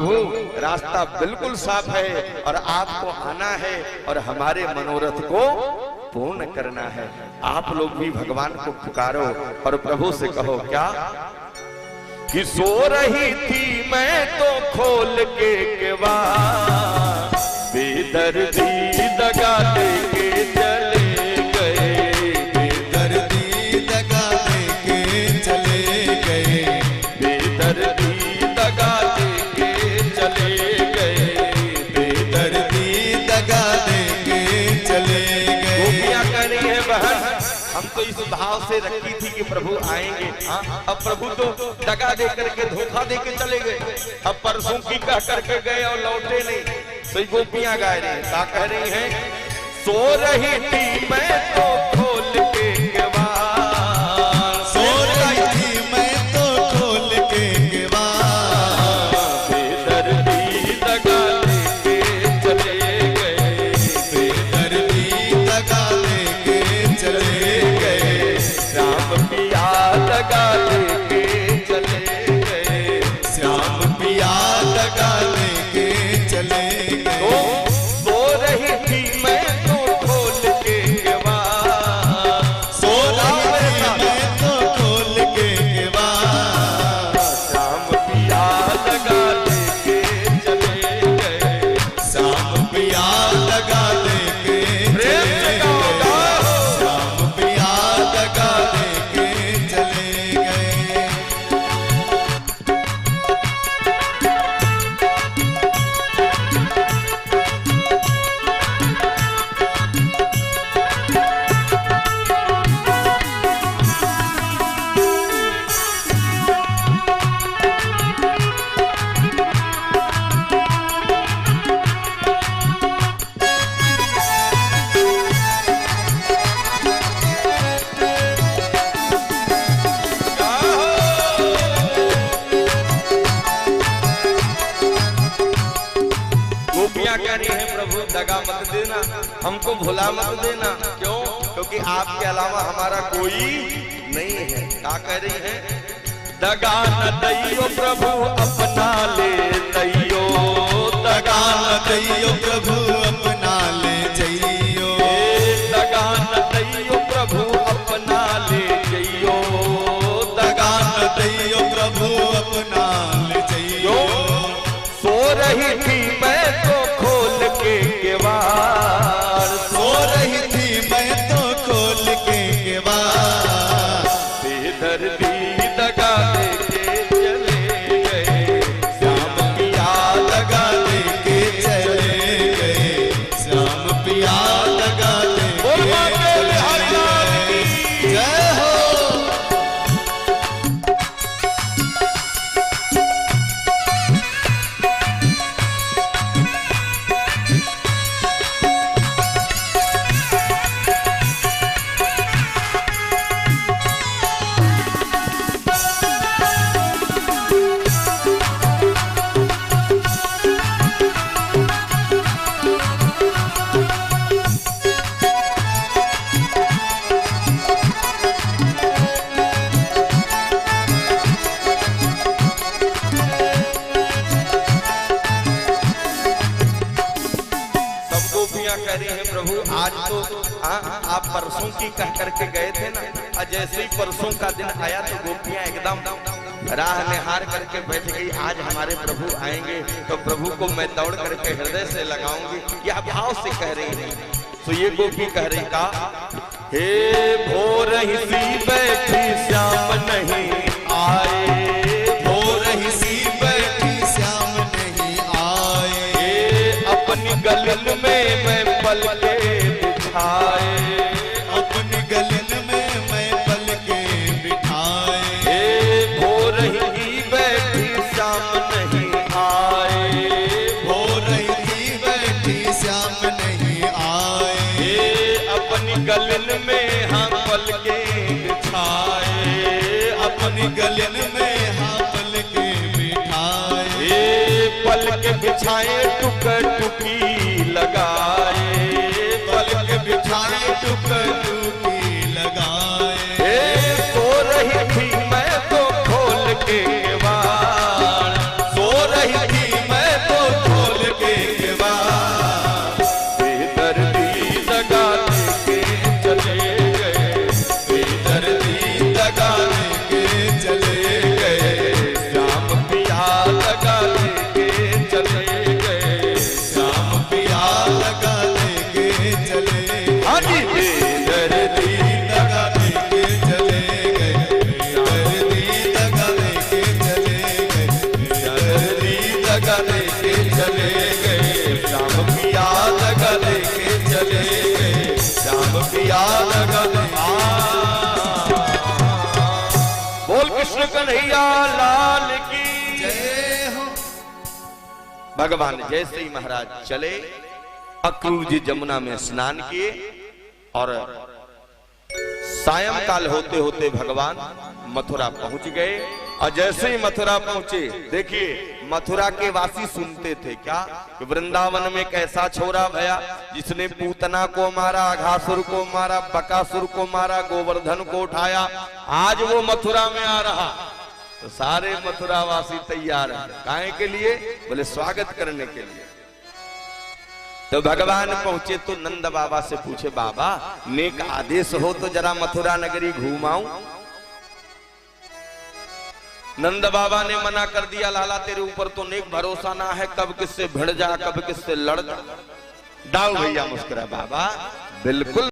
प्रभु रास्ता बिल्कुल साफ है और आपको आना है और हमारे मनोरथ को पूर्ण करना है। आप लोग भी भगवान को पुकारो और प्रभु से कहो क्या कि सो रही थी मैं तो खोल के केवाड़, बेदर्दी दगा दे के चले गए, बेदर्दी दगा दे के चले गए, बेदर्दी दगा दे के चले गए, बेदर्दी दगा दे के चले गए। गोपियां कह रही है बहन हम तो इस भाव से रखी थी कि प्रभु आएंगे, अब प्रभु तो दगा दे करके धोखा दे के चले गए, अब परसों की कह करके गए और लौटे नहीं। सही गोपियां गा रही हैं, क्या कह रही हैं? सो रही थी मैं तो खोल के केवाड़, सो रही थी मैं तो खोल के केवाड़, बेदर्दी दगा दे के चले गए, बेदर्दी दगा दे के चले गए, श्याम पिया दगा दे के चले गए, श्याम पिया दगा दे के चले गए। सो रही थी मैं तो खोल के केवाड़, सो रही थी मैं तो खोल के केवाड़, श्याम पिया दगा दे के चले गए, श्याम पिया दगा दे के प्रेम से चले गाओ, गए, गाओ। श्याम पिया दगा दे के चले गए। गोपियां कह रही हैं प्रभु दगा मत देना, हमको भुला मत देना। क्यों? क्योंकि आपके अलावा हमारा कोई नहीं है। क्या कह रही हैं? दगा न दैयो प्रभु अपना ले दैयो, दगा न दैयो प्रभु अपना ले जइयो, दगा न दैयो प्रभु अपना ले जइयो, दगा न दैयो प्रभु अपना ले जइयो। सो रही थी मैं तो खोल के केवाड़, सो रही थी मैं तो खोल के केवाड़, बेदर्दी दगा दे के चले गए, श्याम पिया दगा दे के चले गए, श्याम पिया दगा दे बोल के माते चले हरिलाल गए। की जय हो। सब गोपियां कह रही हैं प्रभु आज तो आप परसों की कह करके गए थे ना, और जैसे ही परसों का दिन आया तो गोपियां एकदम राह निहार करके बैठ गई। आज हमारे प्रभु आएंगे तो प्रभु को मैं दौड़ करके हृदय से लगाऊंगी, यह भाव से कह रही है। तो ये गोपी कह रही का हे भोर ही सी बैठी श्याम नहीं आए, भोर ही सी बैठी श्याम नहीं आए, अपनी गलन में मैं पल के बिछाए, अपनी गलन में मैं पल के बिठाए, भोर ही बैठी श्याम नहीं आए, भोर ही बैठी श्याम नहीं आए, अपनी गलन में हाँ पल के बिछाए, अपनी गलन में हाँ पल के बिठाए, पल के बिछाए टुक टुकी लगाए, पल के बिछाए टुक टुकी लगाए। सो रही थी मैं तो खोल के केवाड़, सो रही थी मैं दगा दे के चले गए, श्याम पिया दगा दे के चले गए, श्याम पिया दगा दे। बोल कृष्ण कन्हैया लाल की जय हो। भगवान जैसे ही महाराज चले, अक्रूर जी जमुना में स्नान किए और सायंकाल होते होते भगवान मथुरा पहुंच गए। और जैसे ही मथुरा पहुंचे, देखिए मथुरा के वासी सुनते थे क्या कि वृंदावन में कैसा छोरा भया जिसने पूतना को मारा, अघासुर को मारा, बकासुर को मारा, गोवर्धन को उठाया, आज वो मथुरा में आ रहा। तो सारे मथुरा वासी तैयार हैं, काहे के लिए? बोले स्वागत करने के लिए। तो भगवान पहुंचे तो नंद बाबा से पूछे, बाबा नेक आदेश हो तो जरा मथुरा नगरी घूमाऊं। नंद बाबा ने मना कर दिया, लाला तेरे ऊपर तो नेक भरोसा ना है, कब किससे भिड़ जा कब किससे लड़ जा। दाऊ भैया मुस्कुरा, बाबा बिल्कुल